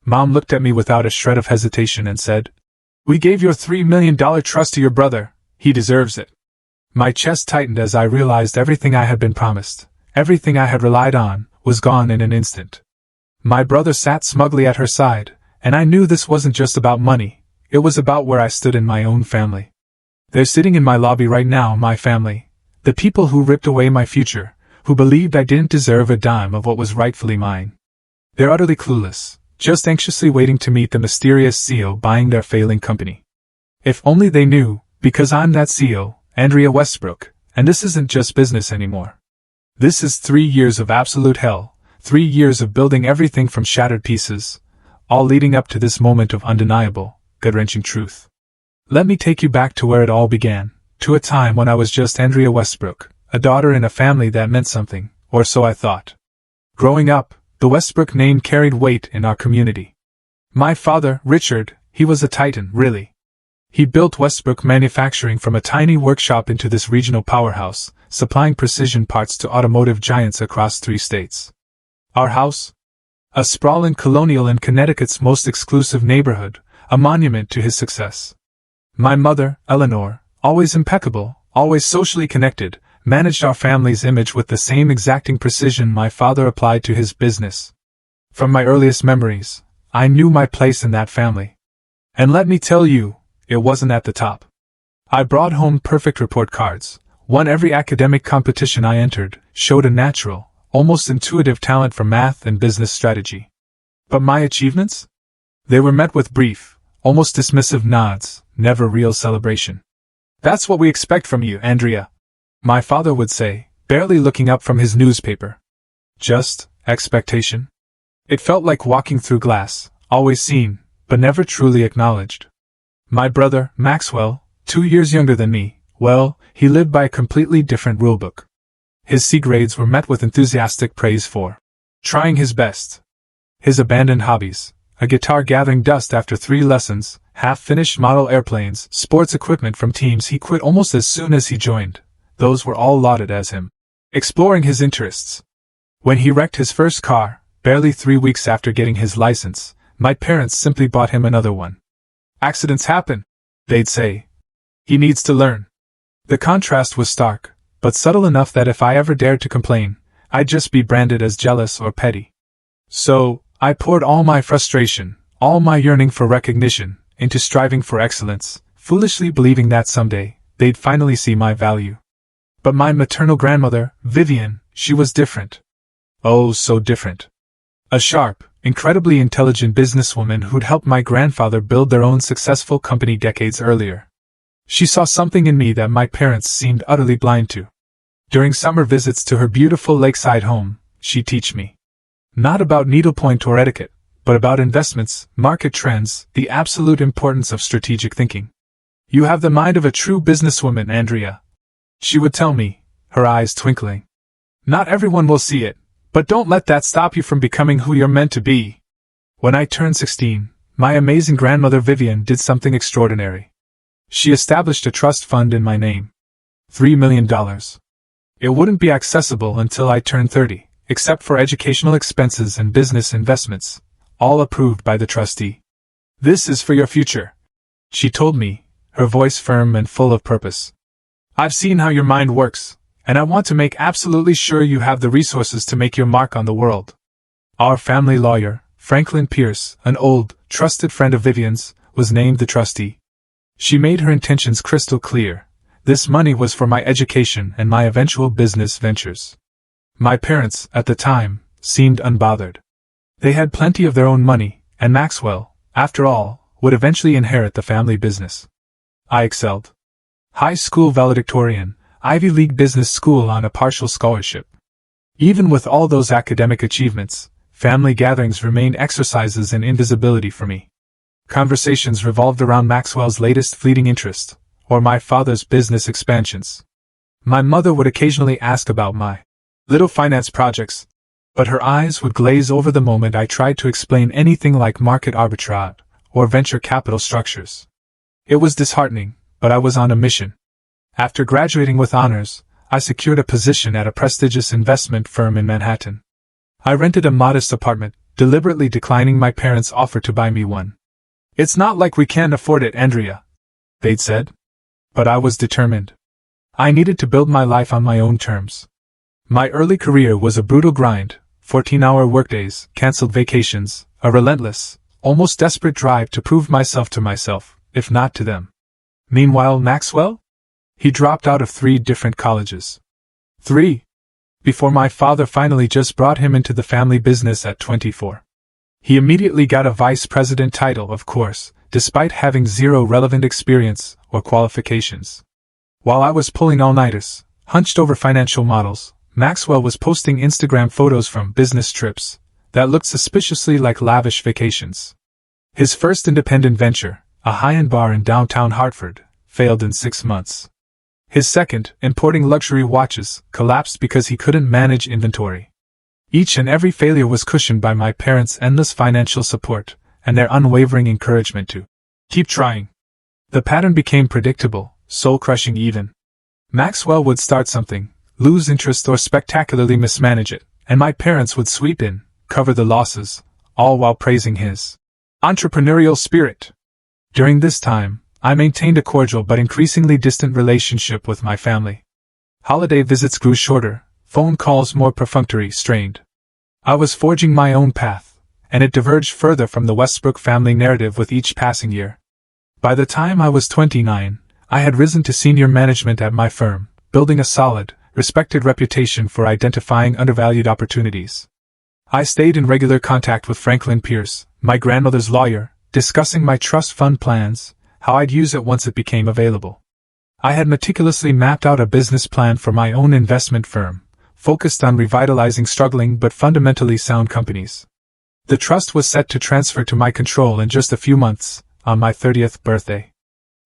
Mom looked at me without a shred of hesitation and said, "We gave your $3 million trust to your brother. He deserves it." My chest tightened as I realized everything I had been promised, everything I had relied on, was gone in an instant. My brother sat smugly at her side, and I knew this wasn't just about money, it was about where I stood in my own family. They're sitting in my lobby right now, my family, the people who ripped away my future, who believed I didn't deserve a dime of what was rightfully mine. They're utterly clueless, just anxiously waiting to meet the mysterious CEO buying their failing company. If only they knew, because I'm that CEO, Andrea Westbrook, and this isn't just business anymore. This is 3 years of absolute hell, 3 years of building everything from shattered pieces, all leading up to this moment of undeniable, gut-wrenching truth. Let me take you back to where it all began, to a time when I was just Andrea Westbrook, a daughter in a family that meant something, or so I thought. Growing up, the Westbrook name carried weight in our community. My father, Richard, he was a titan, really. He built Westbrook Manufacturing from a tiny workshop into this regional powerhouse, supplying precision parts to automotive giants across 3 states. Our house? A sprawling colonial in Connecticut's most exclusive neighborhood, a monument to his success. My mother, Eleanor, always impeccable, always socially connected, managed our family's image with the same exacting precision my father applied to his business. From my earliest memories, I knew my place in that family. And let me tell you, it wasn't at the top. I brought home perfect report cards, won every academic competition I entered, showed a natural, almost intuitive talent for math and business strategy. But my achievements? They were met with brief, almost dismissive nods, never real celebration. "That's what we expect from you, Andrea," my father would say, barely looking up from his newspaper. Just expectation? It felt like walking through glass, always seen, but never truly acknowledged. My brother, Maxwell, 2 years younger than me, well, he lived by a completely different rulebook. His C grades were met with enthusiastic praise for trying his best. His abandoned hobbies, a guitar gathering dust after 3 lessons, half-finished model airplanes, sports equipment from teams he quit almost as soon as he joined, those were all lauded as him exploring his interests. When he wrecked his first car, barely 3 weeks after getting his license, my parents simply bought him another one. "Accidents happen," they'd say. "He needs to learn." The contrast was stark, but subtle enough that if I ever dared to complain, I'd just be branded as jealous or petty. So, I poured all my frustration, all my yearning for recognition, into striving for excellence, foolishly believing that someday, they'd finally see my value. But my maternal grandmother, Vivian, she was different. Oh, so different. A sharp, incredibly intelligent businesswoman who'd helped my grandfather build their own successful company decades earlier. She saw something in me that my parents seemed utterly blind to. During summer visits to her beautiful lakeside home, she'd teach me. Not about needlepoint or etiquette, but about investments, market trends, the absolute importance of strategic thinking. "You have the mind of a true businesswoman, Andrea," she would tell me, her eyes twinkling. "Not everyone will see it, but don't let that stop you from becoming who you're meant to be." When I turned 16, my amazing grandmother Vivian did something extraordinary. She established a trust fund in my name. $3 million. It wouldn't be accessible until I turned 30, except for educational expenses and business investments, all approved by the trustee. "This is for your future," she told me, her voice firm and full of purpose. "I've seen how your mind works, and I want to make absolutely sure you have the resources to make your mark on the world." Our family lawyer, Franklin Pierce, an old, trusted friend of Vivian's, was named the trustee. She made her intentions crystal clear. This money was for my education and my eventual business ventures. My parents, at the time, seemed unbothered. They had plenty of their own money, and Maxwell, after all, would eventually inherit the family business. I excelled. High school valedictorian, Ivy League business school on a partial scholarship. Even with all those academic achievements, family gatherings remained exercises in invisibility for me. Conversations revolved around Maxwell's latest fleeting interest, or my father's business expansions. My mother would occasionally ask about my little finance projects, but her eyes would glaze over the moment I tried to explain anything like market arbitrage or venture capital structures. It was disheartening, but I was on a mission. After graduating with honors, I secured a position at a prestigious investment firm in Manhattan. I rented a modest apartment, deliberately declining my parents' offer to buy me one. "It's not like we can't afford it, Andrea," they'd said. But I was determined. I needed to build my life on my own terms. My early career was a brutal grind, 14-hour workdays, cancelled vacations, a relentless, almost desperate drive to prove myself to myself, if not to them. Meanwhile, Maxwell? He dropped out of 3 different colleges. 3. Before my father finally just brought him into the family business at 24. He immediately got a vice president title, of course, despite having 0 relevant experience or qualifications. While I was pulling all-nighters, hunched over financial models, Maxwell was posting Instagram photos from business trips that looked suspiciously like lavish vacations. His first independent venture, a high-end bar in downtown Hartford, failed in 6 months. His second, importing luxury watches, collapsed because he couldn't manage inventory. Each and every failure was cushioned by my parents' endless financial support and their unwavering encouragement to keep trying. The pattern became predictable, soul-crushing even. Maxwell would start something, lose interest or spectacularly mismanage it, and my parents would sweep in, cover the losses, all while praising his entrepreneurial spirit. During this time, I maintained a cordial but increasingly distant relationship with my family. Holiday visits grew shorter, phone calls more perfunctory, strained. I was forging my own path, and it diverged further from the Westbrook family narrative with each passing year. By the time I was 29, I had risen to senior management at my firm, building a solid, respected reputation for identifying undervalued opportunities. I stayed in regular contact with Franklin Pierce, my grandmother's lawyer, discussing my trust fund plans, how I'd use it once it became available. I had meticulously mapped out a business plan for my own investment firm, focused on revitalizing struggling but fundamentally sound companies. The trust was set to transfer to my control in just a few months, on my 30th birthday.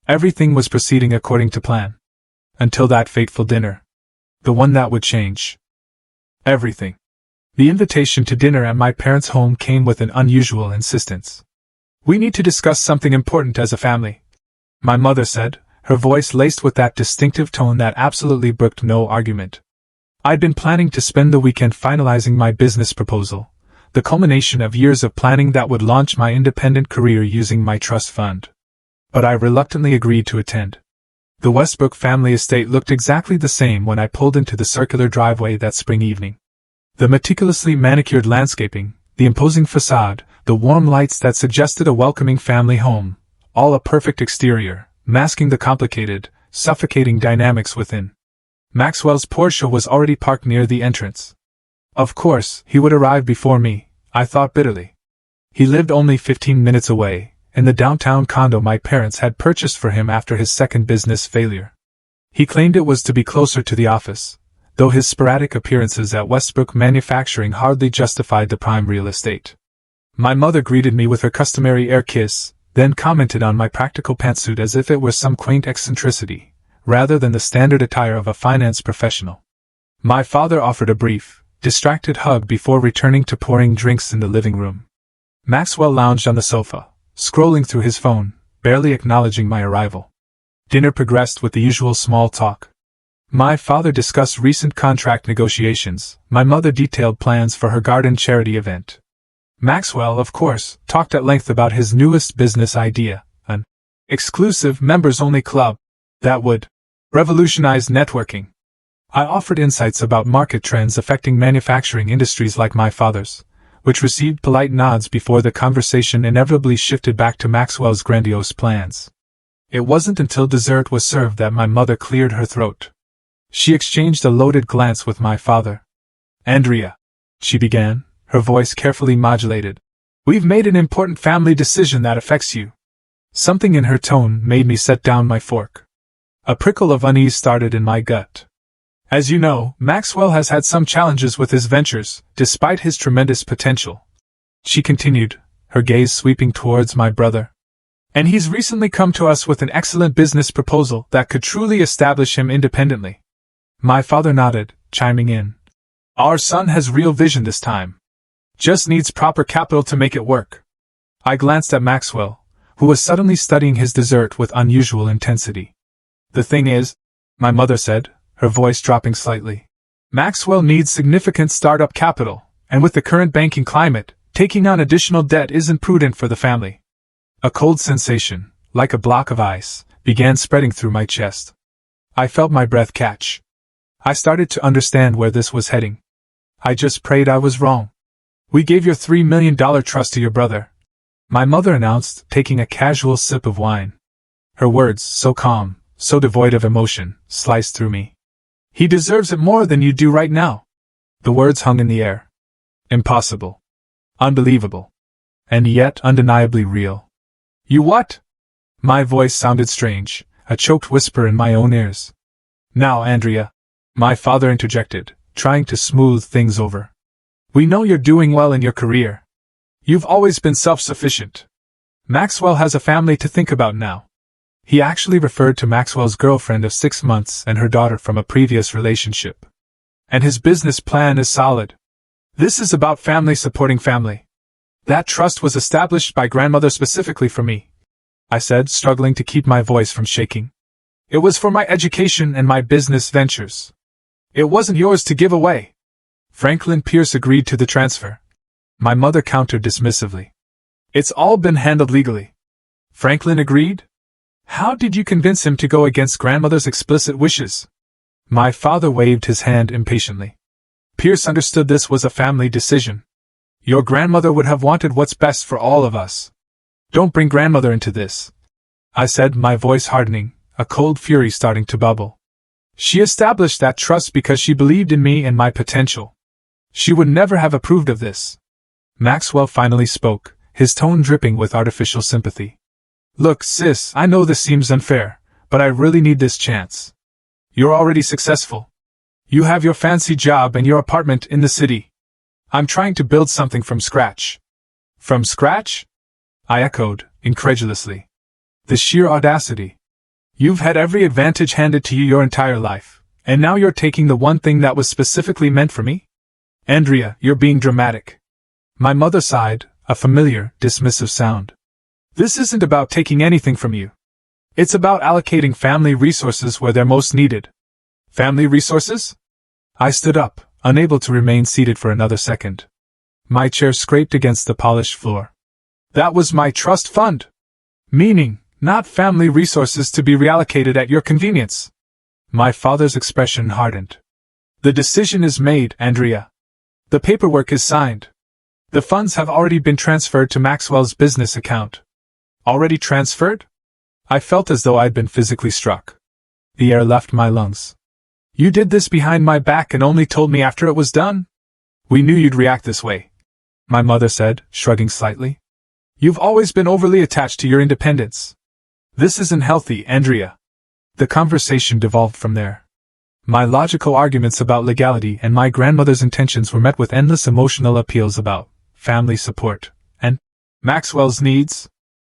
Everything was proceeding according to plan. Until that fateful dinner. The one that would change everything. The invitation to dinner at my parents' home came with an unusual insistence. "We need to discuss something important as a family," my mother said, her voice laced with that distinctive tone that absolutely brooked no argument. I'd been planning to spend the weekend finalizing my business proposal, the culmination of years of planning that would launch my independent career using my trust fund. But I reluctantly agreed to attend. The Westbrook family estate looked exactly the same when I pulled into the circular driveway that spring evening. The meticulously manicured landscaping, the imposing facade, the warm lights that suggested a welcoming family home, all a perfect exterior, masking the complicated, suffocating dynamics within. Maxwell's Porsche was already parked near the entrance. Of course, he would arrive before me, I thought bitterly. He lived only 15 minutes away, in the downtown condo my parents had purchased for him after his second business failure. He claimed it was to be closer to the office, though his sporadic appearances at Westbrook Manufacturing hardly justified the prime real estate. My mother greeted me with her customary air kiss, then commented on my practical pantsuit as if it were some quaint eccentricity, rather than the standard attire of a finance professional. My father offered a brief, distracted hug before returning to pouring drinks in the living room. Maxwell lounged on the sofa, scrolling through his phone, barely acknowledging my arrival. Dinner progressed with the usual small talk. My father discussed recent contract negotiations, my mother detailed plans for her garden charity event. Maxwell, of course, talked at length about his newest business idea, an exclusive members-only club that would revolutionize networking. I offered insights about market trends affecting manufacturing industries like my father's, which received polite nods before the conversation inevitably shifted back to Maxwell's grandiose plans. It wasn't until dessert was served that my mother cleared her throat. She exchanged a loaded glance with my father. "Andrea," she began, her voice carefully modulated, "we've made an important family decision that affects you." Something in her tone made me set down my fork. A prickle of unease started in my gut. "As you know, Maxwell has had some challenges with his ventures, despite his tremendous potential," she continued, her gaze sweeping towards my brother. "And he's recently come to us with an excellent business proposal that could truly establish him independently." My father nodded, chiming in. "Our son has real vision this time. Just needs proper capital to make it work." I glanced at Maxwell, who was suddenly studying his dessert with unusual intensity. "The thing is," my mother said, her voice dropping slightly, "Maxwell needs significant startup capital, and with the current banking climate, Taking on additional debt isn't prudent for the family. A cold sensation, like a block of ice, began spreading through my chest. I felt my breath catch. I started to understand where this was heading. I just prayed I was wrong. We gave your $3 million trust to your brother, my mother announced, taking a casual sip of wine. Her words, so calm, so devoid of emotion, sliced through me. He deserves it more than you do right now. The words hung in the air. Impossible. Unbelievable. And yet undeniably real. You what? My voice sounded strange, a choked whisper in my own ears. Now, Andrea, my father interjected, trying to smooth things over. We know you're doing well in your career. You've always been self-sufficient. Maxwell has a family to think about now. He actually referred to Maxwell's girlfriend of 6 months and her daughter from a previous relationship. And his business plan is solid. This is about family supporting family. That trust was established by grandmother specifically for me, I said, struggling to keep my voice from shaking. It was for my education and my business ventures. It wasn't yours to give away. Franklin Pierce agreed to the transfer. My mother countered dismissively. It's all been handled legally. Franklin agreed? How did you convince him to go against grandmother's explicit wishes? My father waved his hand impatiently. Pierce understood this was a family decision. Your grandmother would have wanted what's best for all of us. Don't bring grandmother into this, I said, my voice hardening, a cold fury starting to bubble. She established that trust because she believed in me and my potential. She would never have approved of this. Maxwell finally spoke, his tone dripping with artificial sympathy. Look, sis, I know this seems unfair, but I really need this chance. You're already successful. You have your fancy job and your apartment in the city. I'm trying to build something from scratch. From scratch? I echoed, incredulously. The sheer audacity. You've had every advantage handed to you your entire life, and now you're taking the one thing that was specifically meant for me? Andrea, you're being dramatic. My mother sighed, a familiar, dismissive sound. This isn't about taking anything from you. It's about allocating family resources where they're most needed. Family resources? I stood up, unable to remain seated for another second. My chair scraped against the polished floor. That was my trust fund. Meaning, not family resources to be reallocated at your convenience. My father's expression hardened. The decision is made, Andrea. The paperwork is signed. The funds have already been transferred to Maxwell's business account. Already transferred? I felt as though I'd been physically struck. The air left my lungs. You did this behind my back and only told me after it was done? We knew you'd react this way, my mother said, shrugging slightly. You've always been overly attached to your independence. This isn't healthy, Andrea. The conversation devolved from there. My logical arguments about legality and my grandmother's intentions were met with endless emotional appeals about family support and Maxwell's needs.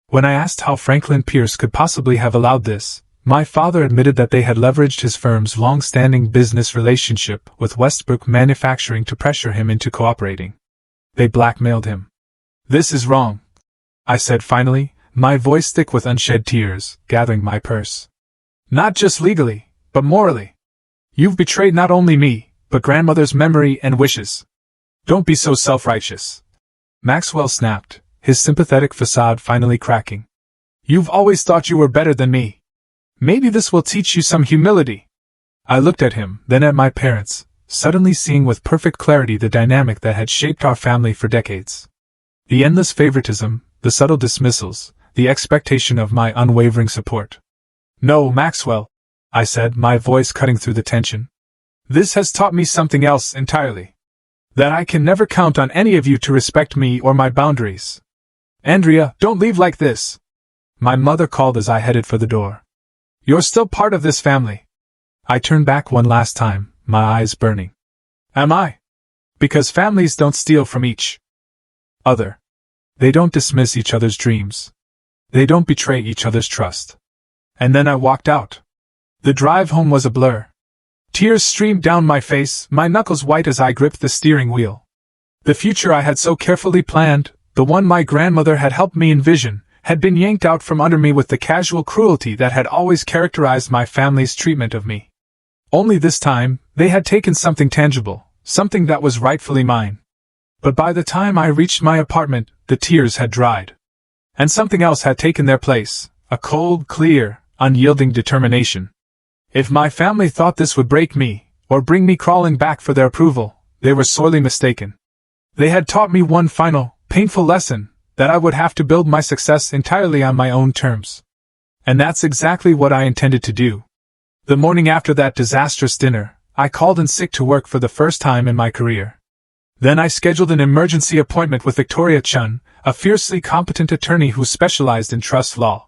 When I asked how Franklin Pierce could possibly have allowed this, my father admitted that they had leveraged his firm's long-standing business relationship with Westbrook Manufacturing to pressure him into cooperating. They blackmailed him. This is wrong, I said finally, my voice thick with unshed tears, gathering my purse. Not just legally, but morally. You've betrayed not only me, but grandmother's memory and wishes. Don't be so self-righteous. Maxwell snapped, his sympathetic facade finally cracking. You've always thought you were better than me. Maybe this will teach you some humility. I looked at him, then at my parents, suddenly seeing with perfect clarity the dynamic that had shaped our family for decades. The endless favoritism, the subtle dismissals, the expectation of my unwavering support. No, Maxwell, I said, my voice cutting through the tension. This has taught me something else entirely. That I can never count on any of you to respect me or my boundaries. Andrea, don't leave like this. My mother called as I headed for the door. You're still part of this family. I turned back one last time, my eyes burning. Am I? Because families don't steal from each other. They don't dismiss each other's dreams. They don't betray each other's trust. And then I walked out. The drive home was a blur. Tears streamed down my face, my knuckles white as I gripped the steering wheel. The future I had so carefully planned, the one my grandmother had helped me envision, had been yanked out from under me with the casual cruelty that had always characterized my family's treatment of me. Only this time, they had taken something tangible, something that was rightfully mine. But by the time I reached my apartment, the tears had dried. And something else had taken their place, a cold, clear, unyielding determination. If my family thought this would break me, or bring me crawling back for their approval, they were sorely mistaken. They had taught me one final, painful lesson, that I would have to build my success entirely on my own terms. And that's exactly what I intended to do. The morning after that disastrous dinner, I called in sick to work for the first time in my career. Then I scheduled an emergency appointment with Victoria Chun, a fiercely competent attorney who specialized in trust law.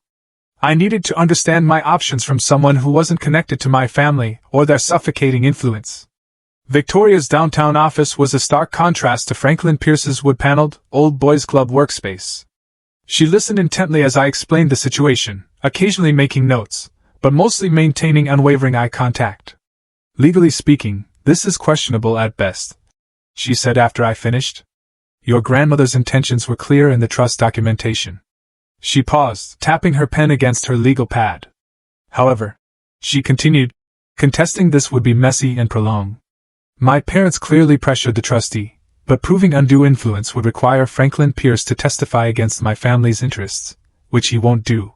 I needed to understand my options from someone who wasn't connected to my family or their suffocating influence. Victoria's downtown office was a stark contrast to Franklin Pierce's wood-paneled, old boys' club workspace. She listened intently as I explained the situation, occasionally making notes, but mostly maintaining unwavering eye contact. Legally speaking, this is questionable at best, she said after I finished. Your grandmother's intentions were clear in the trust documentation. She paused, tapping her pen against her legal pad. However, she continued, contesting this would be messy and prolonged. My parents clearly pressured the trustee, but proving undue influence would require Franklin Pierce to testify against my family's interests, which he won't do,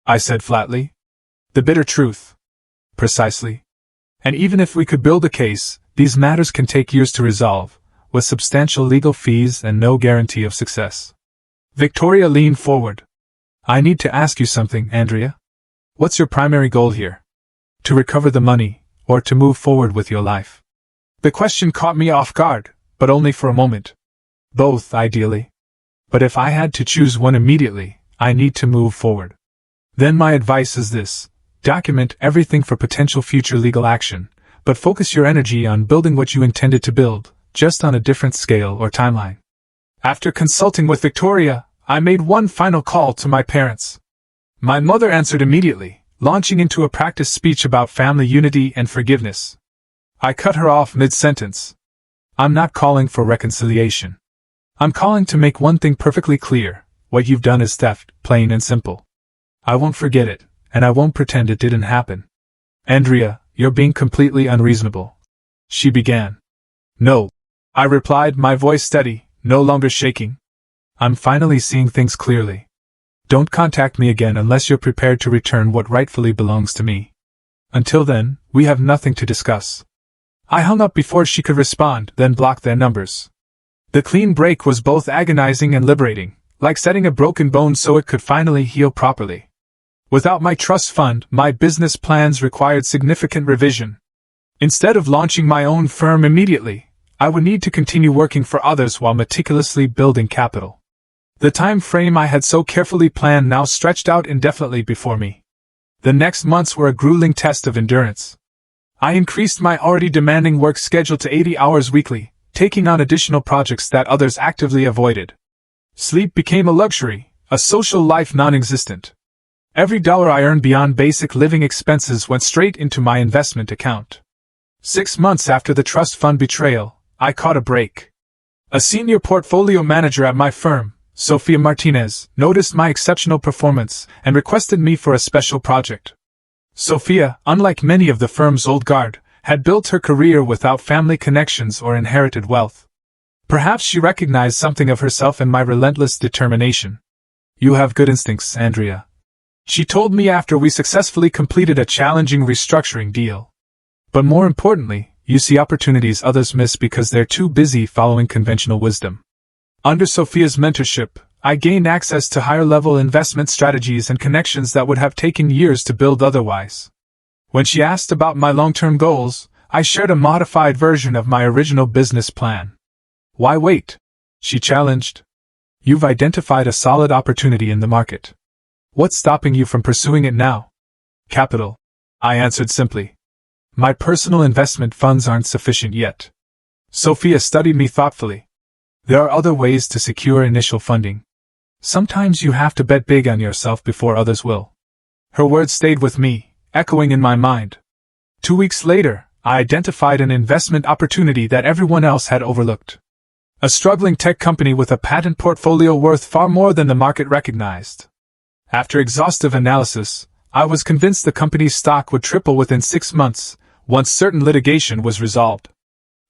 I said flatly. The bitter truth. Precisely. And even if we could build a case, these matters can take years to resolve, with substantial legal fees and no guarantee of success. Victoria leaned forward. I need to ask you something, Andrea. What's your primary goal here? To recover the money, or to move forward with your life? The question caught me off guard, but only for a moment. Both, ideally. But if I had to choose one immediately, I need to move forward. Then my advice is this: document everything for potential future legal action, but focus your energy on building what you intended to build, just on a different scale or timeline. After consulting with Victoria, I made one final call to my parents. My mother answered immediately, launching into a practice speech about family unity and forgiveness. I cut her off mid-sentence. I'm not calling for reconciliation. I'm calling to make one thing perfectly clear: what you've done is theft, plain and simple. I won't forget it, and I won't pretend it didn't happen. Andrea, you're being completely unreasonable, she began. No, I replied, my voice steady, no longer shaking. I'm finally seeing things clearly. Don't contact me again unless you're prepared to return what rightfully belongs to me. Until then, we have nothing to discuss. I hung up before she could respond, then blocked their numbers. The clean break was both agonizing and liberating, like setting a broken bone so it could finally heal properly. Without my trust fund, my business plans required significant revision. Instead of launching my own firm immediately, I would need to continue working for others while meticulously building capital. The time frame I had so carefully planned now stretched out indefinitely before me. The next months were a grueling test of endurance. I increased my already demanding work schedule to 80 hours weekly, taking on additional projects that others actively avoided. Sleep became a luxury, a social life non-existent. Every dollar I earned beyond basic living expenses went straight into my investment account. 6 months after the trust fund betrayal, I caught a break. A senior portfolio manager at my firm, Sophia Martinez, noticed my exceptional performance and requested me for a special project. Sophia, unlike many of the firm's old guard, had built her career without family connections or inherited wealth. Perhaps she recognized something of herself in my relentless determination. You have good instincts, Andrea, she told me after we successfully completed a challenging restructuring deal. But more importantly, you see opportunities others miss because they're too busy following conventional wisdom. Under Sophia's mentorship, I gained access to higher-level investment strategies and connections that would have taken years to build otherwise. When she asked about my long-term goals, I shared a modified version of my original business plan. Why wait? She challenged. You've identified a solid opportunity in the market. What's stopping you from pursuing it now? Capital, I answered simply. My personal investment funds aren't sufficient yet. Sophia studied me thoughtfully. There are other ways to secure initial funding. Sometimes you have to bet big on yourself before others will. Her words stayed with me, echoing in my mind. 2 weeks later, I identified an investment opportunity that everyone else had overlooked. A struggling tech company with a patent portfolio worth far more than the market recognized. After exhaustive analysis, I was convinced the company's stock would triple within 6 months, once certain litigation was resolved.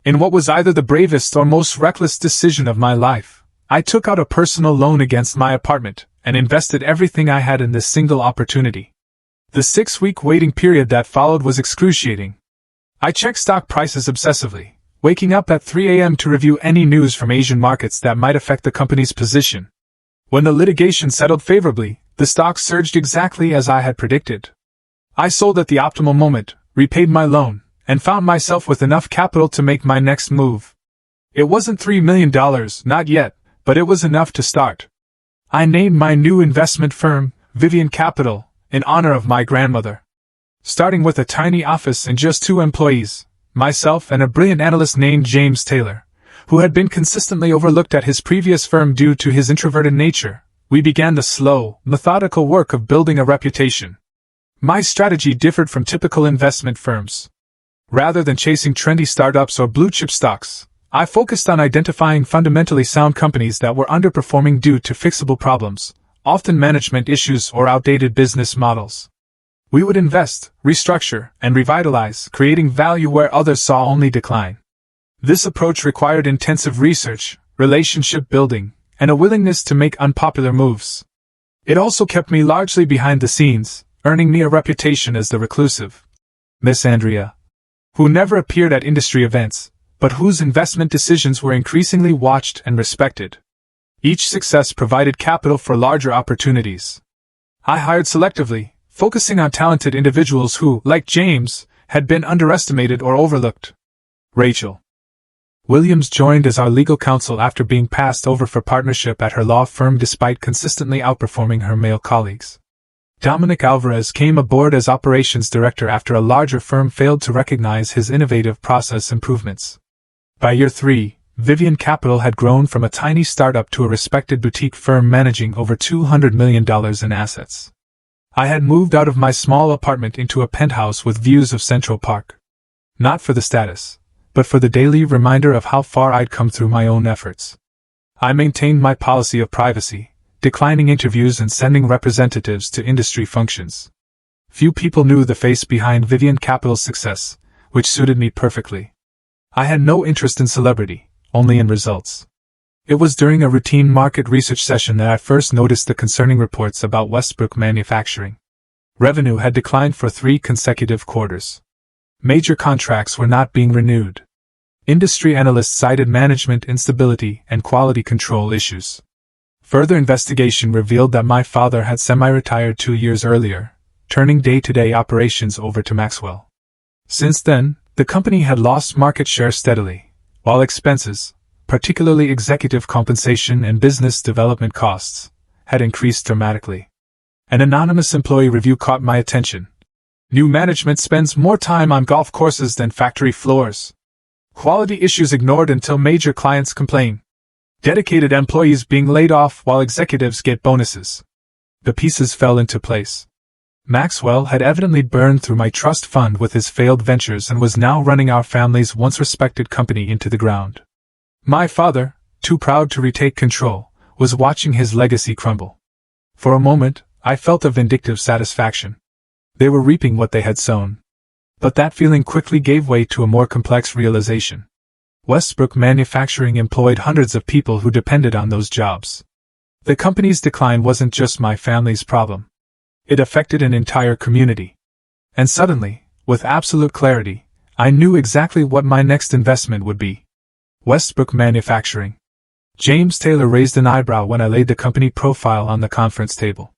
In what was either the bravest or most reckless decision of my life, I took out a personal loan against my apartment and invested everything I had in this single opportunity. The 6-week waiting period that followed was excruciating. I checked stock prices obsessively, waking up at 3 a.m. to review any news from Asian markets that might affect the company's position. When the litigation settled favorably, the stock surged exactly as I had predicted. I sold at the optimal moment, repaid my loan, and found myself with enough capital to make my next move. It wasn't $3 million, not yet, but it was enough to start. I named my new investment firm, Vivian Capital, in honor of my grandmother. Starting with a tiny office and just 2 employees, myself and a brilliant analyst named James Taylor, who had been consistently overlooked at his previous firm due to his introverted nature, we began the slow, methodical work of building a reputation. My strategy differed from typical investment firms. Rather than chasing trendy startups or blue-chip stocks, I focused on identifying fundamentally sound companies that were underperforming due to fixable problems, often management issues or outdated business models. We would invest, restructure, and revitalize, creating value where others saw only decline. This approach required intensive research, relationship building, and a willingness to make unpopular moves. It also kept me largely behind the scenes, earning me a reputation as the reclusive Miss Andrea, who never appeared at industry events, but whose investment decisions were increasingly watched and respected. Each success provided capital for larger opportunities. I hired selectively, focusing on talented individuals who, like James, had been underestimated or overlooked. Rachel Williams joined as our legal counsel after being passed over for partnership at her law firm despite consistently outperforming her male colleagues. Dominic Alvarez came aboard as operations director after a larger firm failed to recognize his innovative process improvements. By year 3, Vivian Capital had grown from a tiny startup to a respected boutique firm managing over $200 million in assets. I had moved out of my small apartment into a penthouse with views of Central Park. Not for the status, but for the daily reminder of how far I'd come through my own efforts. I maintained my policy of privacy, declining interviews and sending representatives to industry functions. Few people knew the face behind Vivian Capital's success, which suited me perfectly. I had no interest in celebrity, only in results. It was during a routine market research session that I first noticed the concerning reports about Westbrook Manufacturing. Revenue had declined for 3 consecutive quarters. Major contracts were not being renewed. Industry analysts cited management instability and quality control issues. Further investigation revealed that my father had semi-retired 2 years earlier, turning day-to-day operations over to Maxwell. Since then, the company had lost market share steadily, while expenses, particularly executive compensation and business development costs, had increased dramatically. An anonymous employee review caught my attention. New management spends more time on golf courses than factory floors. Quality issues ignored until major clients complain. Dedicated employees being laid off while executives get bonuses. The pieces fell into place. Maxwell had evidently burned through my trust fund with his failed ventures and was now running our family's once respected company into the ground. My father, too proud to retake control, was watching his legacy crumble. For a moment, I felt a vindictive satisfaction. They were reaping what they had sown. But that feeling quickly gave way to a more complex realization. Westbrook Manufacturing employed hundreds of people who depended on those jobs. The company's decline wasn't just my family's problem. It affected an entire community. And suddenly, with absolute clarity, I knew exactly what my next investment would be. Westbrook Manufacturing. James Taylor raised an eyebrow when I laid the company profile on the conference table.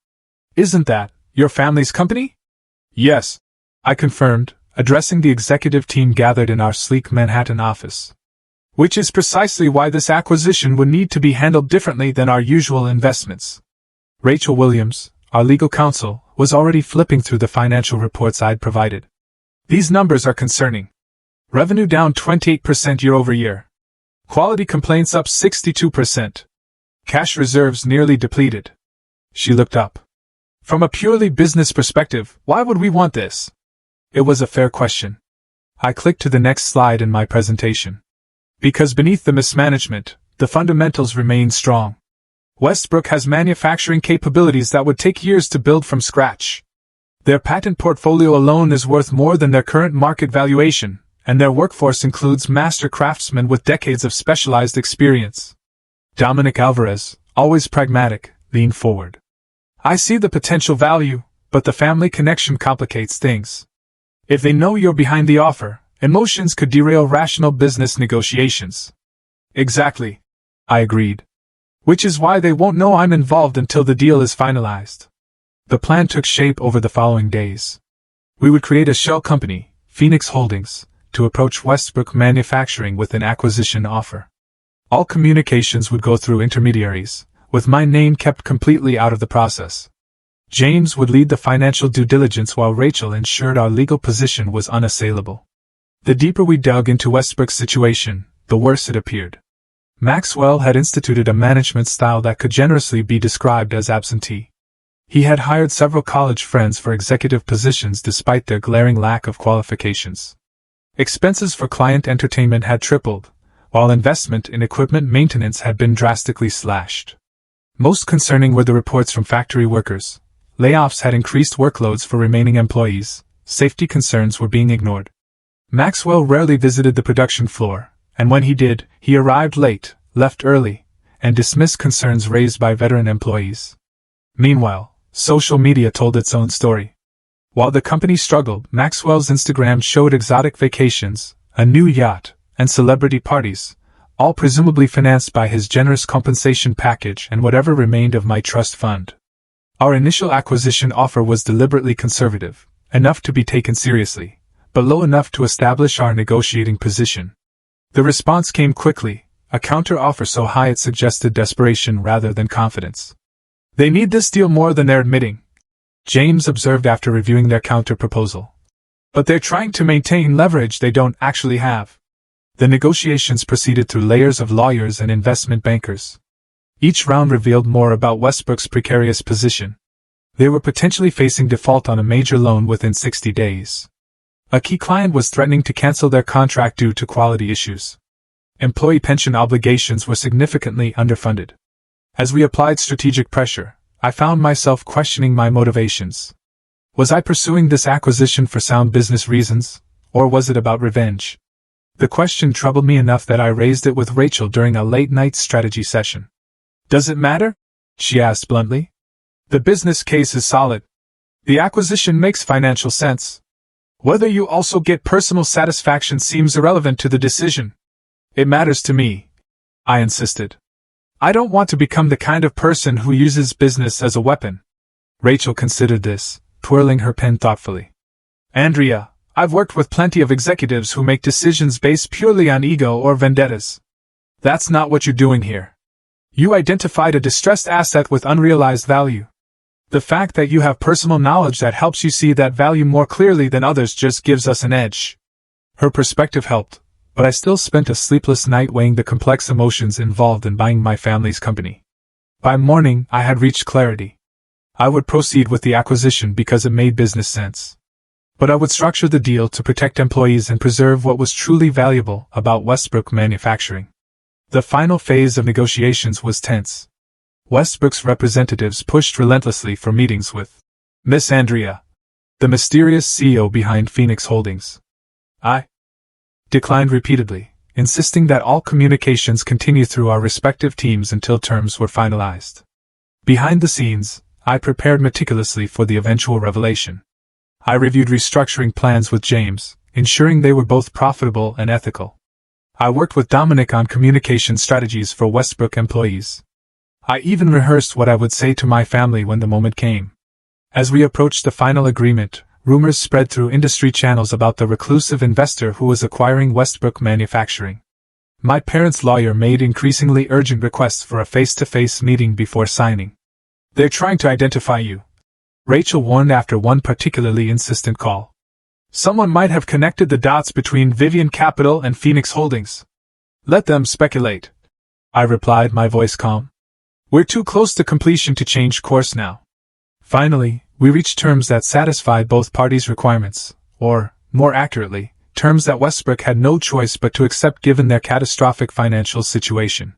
"Isn't that your family's company?" "Yes," I confirmed, addressing the executive team gathered in our sleek Manhattan office. "Which is precisely why this acquisition would need to be handled differently than our usual investments." Rachel Williams, our legal counsel, was already flipping through the financial reports I'd provided. "These numbers are concerning. Revenue down 28% year-over-year. Quality complaints up 62%. Cash reserves nearly depleted." She looked up. "From a purely business perspective, why would we want this?" It was a fair question. I clicked to the next slide in my presentation. Because beneath the mismanagement, the fundamentals remain strong. Westbrook has manufacturing capabilities that would take years to build from scratch. Their patent portfolio alone is worth more than their current market valuation, and their workforce includes master craftsmen with decades of specialized experience. Dominic Alvarez, always pragmatic, leaned forward. I see the potential value, but the family connection complicates things. If they know you're behind the offer, emotions could derail rational business negotiations. Exactly, I agreed. Which is why they won't know I'm involved until the deal is finalized. The plan took shape over the following days. We would create a shell company, Phoenix Holdings, to approach Westbrook Manufacturing with an acquisition offer. All communications would go through intermediaries, with my name kept completely out of the process. James would lead the financial due diligence while Rachel ensured our legal position was unassailable. The deeper we dug into Westbrook's situation, the worse it appeared. Maxwell had instituted a management style that could generously be described as absentee. He had hired several college friends for executive positions despite their glaring lack of qualifications. Expenses for client entertainment had tripled, while investment in equipment maintenance had been drastically slashed. Most concerning were the reports from factory workers. Layoffs had increased workloads for remaining employees, safety concerns were being ignored. Maxwell rarely visited the production floor, and when he did, he arrived late, left early, and dismissed concerns raised by veteran employees. Meanwhile, social media told its own story. While the company struggled, Maxwell's Instagram showed exotic vacations, a new yacht, and celebrity parties, all presumably financed by his generous compensation package and whatever remained of my trust fund. Our initial acquisition offer was deliberately conservative, enough to be taken seriously, but low enough to establish our negotiating position. The response came quickly, a counter-offer so high it suggested desperation rather than confidence. They need this deal more than they're admitting, James observed after reviewing their counter-proposal. But they're trying to maintain leverage they don't actually have. The negotiations proceeded through layers of lawyers and investment bankers. Each round revealed more about Westbrook's precarious position. They were potentially facing default on a major loan within 60 days. A key client was threatening to cancel their contract due to quality issues. Employee pension obligations were significantly underfunded. As we applied strategic pressure, I found myself questioning my motivations. Was I pursuing this acquisition for sound business reasons, or was it about revenge? The question troubled me enough that I raised it with Rachel during a late-night strategy session. Does it matter? She asked bluntly. The business case is solid. The acquisition makes financial sense. Whether you also get personal satisfaction seems irrelevant to the decision. It matters to me, I insisted. I don't want to become the kind of person who uses business as a weapon. Rachel considered this, twirling her pen thoughtfully. Andrea, I've worked with plenty of executives who make decisions based purely on ego or vendettas. That's not what you're doing here. You identified a distressed asset with unrealized value. The fact that you have personal knowledge that helps you see that value more clearly than others just gives us an edge. Her perspective helped, but I still spent a sleepless night weighing the complex emotions involved in buying my family's company. By morning, I had reached clarity. I would proceed with the acquisition because it made business sense. But I would structure the deal to protect employees and preserve what was truly valuable about Westbrook Manufacturing. The final phase of negotiations was tense. Westbrook's representatives pushed relentlessly for meetings with Miss Andrea, the mysterious CEO behind Phoenix Holdings. I declined repeatedly, insisting that all communications continue through our respective teams until terms were finalized. Behind the scenes, I prepared meticulously for the eventual revelation. I reviewed restructuring plans with James, ensuring they were both profitable and ethical. I worked with Dominic on communication strategies for Westbrook employees. I even rehearsed what I would say to my family when the moment came. As we approached the final agreement, rumors spread through industry channels about the reclusive investor who was acquiring Westbrook Manufacturing. My parents' lawyer made increasingly urgent requests for a face-to-face meeting before signing. They're trying to identify you, Rachel warned after one particularly insistent call. Someone might have connected the dots between Vivian Capital and Phoenix Holdings. Let them speculate, I replied, my voice calm. We're too close to completion to change course now. Finally, we reached terms that satisfied both parties' requirements, or, more accurately, terms that Westbrook had no choice but to accept given their catastrophic financial situation.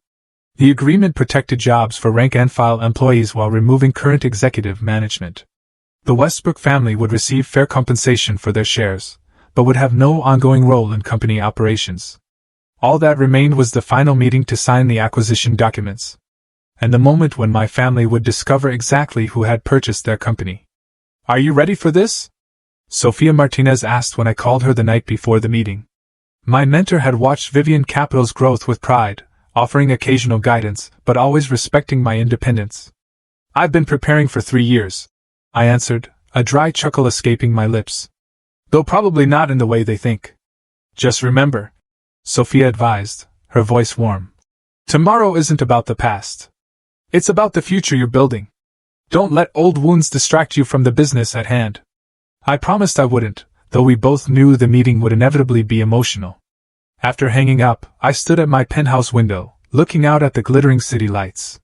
The agreement protected jobs for rank-and-file employees while removing current executive management. The Westbrook family would receive fair compensation for their shares, but would have no ongoing role in company operations. All that remained was the final meeting to sign the acquisition documents, and the moment when my family would discover exactly who had purchased their company. "Are you ready for this?" Sofia Martinez asked when I called her the night before the meeting. My mentor had watched Vivian Capital's growth with pride, offering occasional guidance, but always respecting my independence. "I've been preparing for 3 years," I answered, a dry chuckle escaping my lips. "Though probably not in the way they think. Just remember," Sofia advised, her voice warm. "Tomorrow isn't about the past. It's about the future you're building. Don't let old wounds distract you from the business at hand." I promised I wouldn't, though we both knew the meeting would inevitably be emotional. After hanging up, I stood at my penthouse window, looking out at the glittering city lights.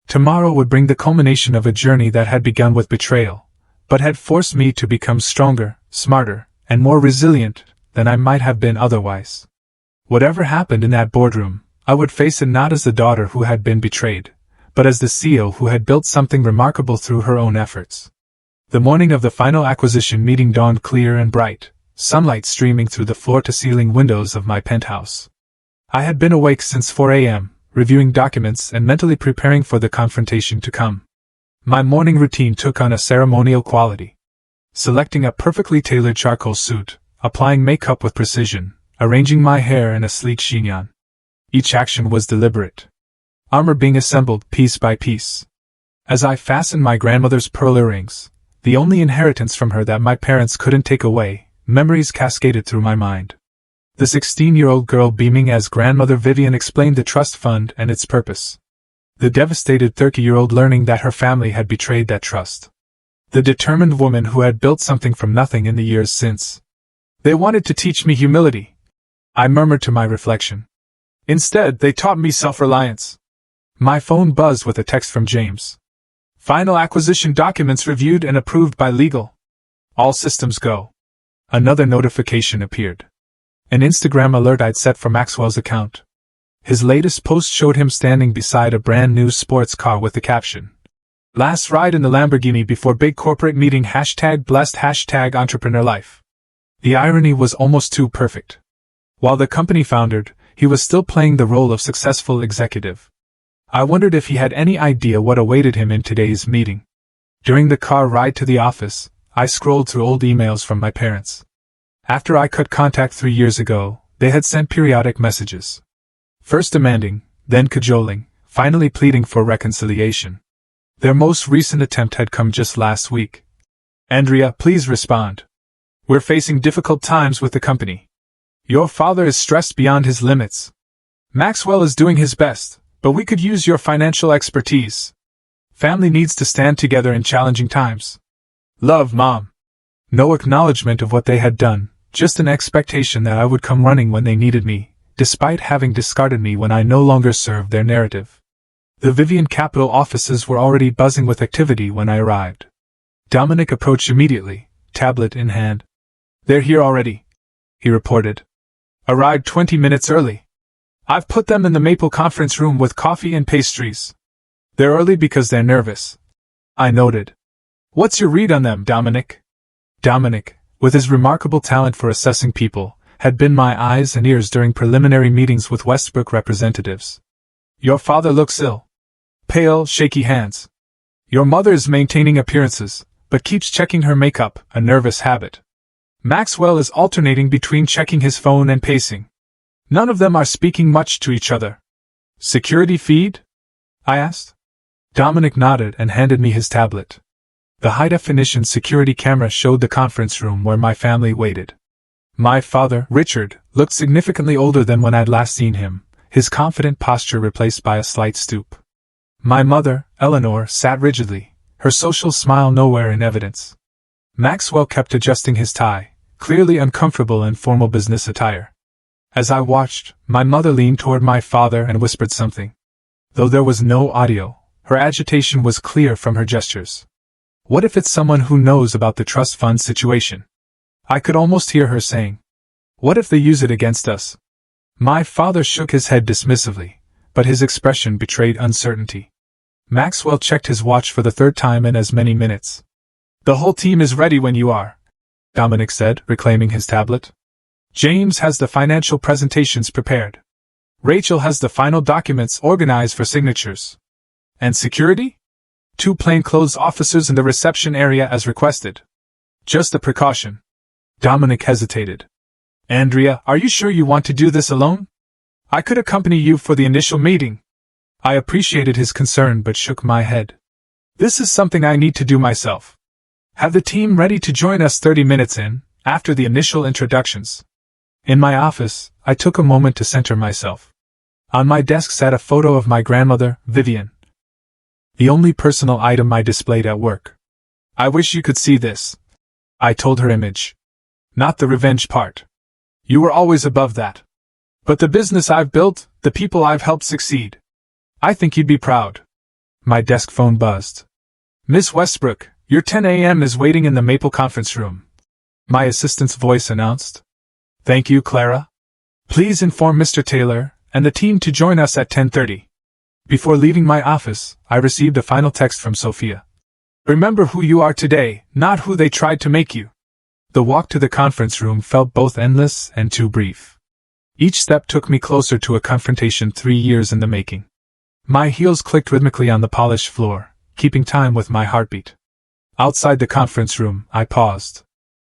Tomorrow would bring the culmination of a journey that had begun with betrayal, but had forced me to become stronger, smarter, and more resilient than I might have been otherwise. Whatever happened in that boardroom, I would face it not as the daughter who had been betrayed, but as the CEO who had built something remarkable through her own efforts. The morning of the final acquisition meeting dawned clear and bright, sunlight streaming through the floor-to-ceiling windows of my penthouse. I had been awake since 4 a.m., reviewing documents and mentally preparing for the confrontation to come. My morning routine took on a ceremonial quality. Selecting a perfectly tailored charcoal suit, applying makeup with precision, arranging my hair in a sleek chignon. Each action was deliberate. Armor being assembled piece by piece. As I fastened my grandmother's pearl earrings, the only inheritance from her that my parents couldn't take away, memories cascaded through my mind. The 16-year-old girl beaming as grandmother Vivian explained the trust fund and its purpose. The devastated 30-year-old learning that her family had betrayed that trust. The determined woman who had built something from nothing in the years since. "They wanted to teach me humility," I murmured to my reflection. "Instead, they taught me self-reliance." My phone buzzed with a text from James. "Final acquisition documents reviewed and approved by legal. All systems go." Another notification appeared. An Instagram alert I'd set for Maxwell's account. His latest post showed him standing beside a brand new sports car with the caption, "Last ride in the Lamborghini before big corporate meeting #blessed #entrepreneur life." The irony was almost too perfect. While the company foundered, he was still playing the role of successful executive. I wondered if he had any idea what awaited him in today's meeting. During the car ride to the office, I scrolled through old emails from my parents. After I cut contact 3 years ago, they had sent periodic messages. First demanding, then cajoling, finally pleading for reconciliation. Their most recent attempt had come just last week. "Andrea, please respond. We're facing difficult times with the company. Your father is stressed beyond his limits. Maxwell is doing his best, but we could use your financial expertise. Family needs to stand together in challenging times. Love, Mom." No acknowledgement of what they had done, just an expectation that I would come running when they needed me, despite having discarded me when I no longer served their narrative. The Vivian Capital offices were already buzzing with activity when I arrived. Dominic approached immediately, tablet in hand. "They're here already," he reported. "Arrived 20 minutes early. I've put them in the Maple conference room with coffee and pastries. They're early because they're nervous," I noted. "What's your read on them, Dominic?" Dominic, with his remarkable talent for assessing people, had been my eyes and ears during preliminary meetings with Westbrook representatives. "Your father looks ill. Pale, shaky hands. Your mother is maintaining appearances, but keeps checking her makeup, a nervous habit. Maxwell is alternating between checking his phone and pacing. None of them are speaking much to each other." "Security feed?" I asked. Dominic nodded and handed me his tablet. The high-definition security camera showed the conference room where my family waited. My father, Richard, looked significantly older than when I'd last seen him, his confident posture replaced by a slight stoop. My mother, Eleanor, sat rigidly, her social smile nowhere in evidence. Maxwell kept adjusting his tie, clearly uncomfortable in formal business attire. As I watched, my mother leaned toward my father and whispered something. Though there was no audio, her agitation was clear from her gestures. What if it's someone who knows about the trust fund situation? I could almost hear her saying, "What if they use it against us?" My father shook his head dismissively, but his expression betrayed uncertainty. Maxwell checked his watch for the 3rd time in as many minutes. "The whole team is ready when you are," Dominic said, reclaiming his tablet. James has the financial presentations prepared. Rachel has the final documents organized for signatures. And security? 2 plainclothes officers in the reception area as requested. Just a precaution. Dominic hesitated. Andrea, are you sure you want to do this alone? I could accompany you for the initial meeting. I appreciated his concern but shook my head. This is something I need to do myself. Have the team ready to join us 30 minutes in, after the initial introductions. In my office, I took a moment to center myself. On my desk sat a photo of my grandmother, Vivian. The only personal item I displayed at work. I wish you could see this. I told her image. Not the revenge part. You were always above that. But the business I've built, the people I've helped succeed. I think you'd be proud. My desk phone buzzed. Miss Westbrook, your 10 a.m. is waiting in the Maple conference room. My assistant's voice announced. Thank you, Clara. Please inform Mr. Taylor and the team to join us at 10:30. Before leaving my office, I received a final text from Sophia. Remember who you are today, not who they tried to make you. The walk to the conference room felt both endless and too brief. Each step took me closer to a confrontation 3 years in the making. My heels clicked rhythmically on the polished floor, keeping time with my heartbeat. Outside the conference room, I paused.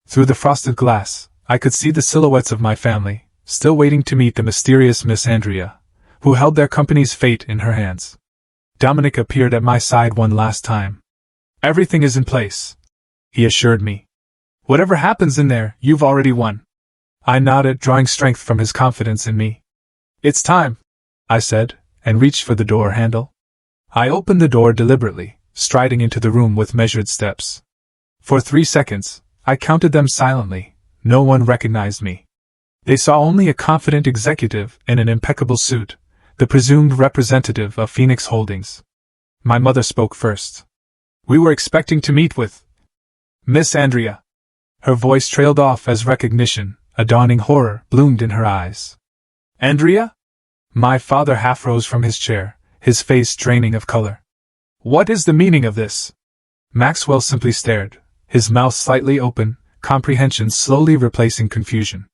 Through the frosted glass, I could see the silhouettes of my family, still waiting to meet the mysterious Miss Andrea, who held their company's fate in her hands. Dominic appeared at my side one last time. Everything is in place, he assured me. Whatever happens in there, you've already won. I nodded, drawing strength from his confidence in me. It's time, I said, and reached for the door handle. I opened the door deliberately, striding into the room with measured steps. For 3 seconds, I counted them silently. No one recognized me. They saw only a confident executive in an impeccable suit, the presumed representative of Phoenix Holdings. My mother spoke first. We were expecting to meet with Miss Andrea. Her voice trailed off as recognition, a dawning horror, bloomed in her eyes. Andrea? My father half rose from his chair, his face draining of color. What is the meaning of this? Maxwell simply stared, his mouth slightly open, comprehension slowly replacing confusion.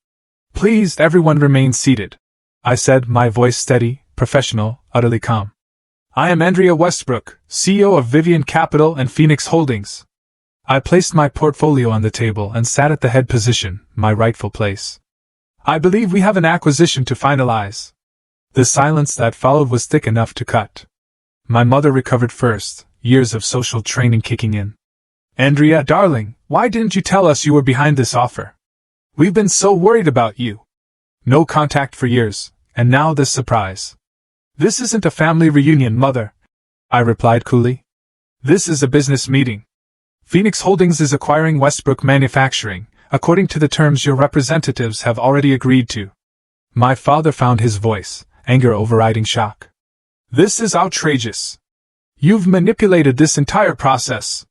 Please, everyone remain seated, I said, my voice steady, professional, utterly calm. I am Andrea Westbrook, CEO of Vivian Capital and Phoenix Holdings. I placed my portfolio on the table and sat at the head position, my rightful place. I believe we have an acquisition to finalize. The silence that followed was thick enough to cut. My mother recovered first, years of social training kicking in. Andrea, darling, why didn't you tell us you were behind this offer? We've been so worried about you. No contact for years, and now this surprise. This isn't a family reunion, Mother, I replied coolly. This is a business meeting. Phoenix Holdings is acquiring Westbrook Manufacturing, according to the terms your representatives have already agreed to. My father found his voice, anger overriding shock. This is outrageous. You've manipulated this entire process.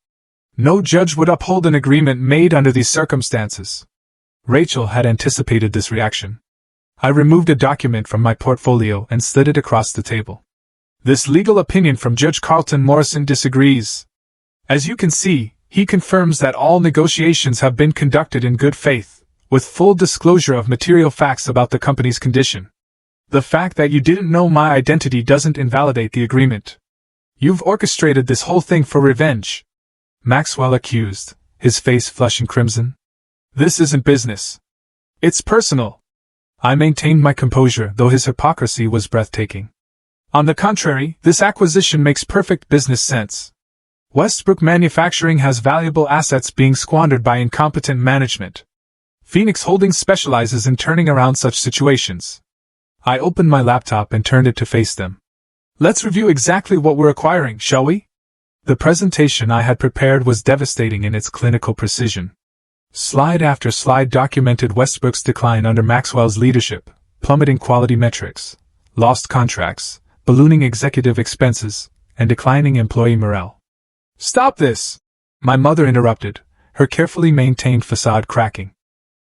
No judge would uphold an agreement made under these circumstances. Rachel had anticipated this reaction. I removed a document from my portfolio and slid it across the table. This legal opinion from Judge Carlton Morrison disagrees. As you can see, he confirms that all negotiations have been conducted in good faith, with full disclosure of material facts about the company's condition. The fact that you didn't know my identity doesn't invalidate the agreement. You've orchestrated this whole thing for revenge, Maxwell accused, his face flushing crimson. This isn't business. It's personal. I maintained my composure, though his hypocrisy was breathtaking. On the contrary, this acquisition makes perfect business sense. Westbrook Manufacturing has valuable assets being squandered by incompetent management. Phoenix Holdings specializes in turning around such situations. I opened my laptop and turned it to face them. Let's review exactly what we're acquiring, shall we? The presentation I had prepared was devastating in its clinical precision. Slide after slide documented Westbrook's decline under Maxwell's leadership, plummeting quality metrics, lost contracts, ballooning executive expenses, and declining employee morale. Stop this! My mother interrupted, her carefully maintained facade cracking.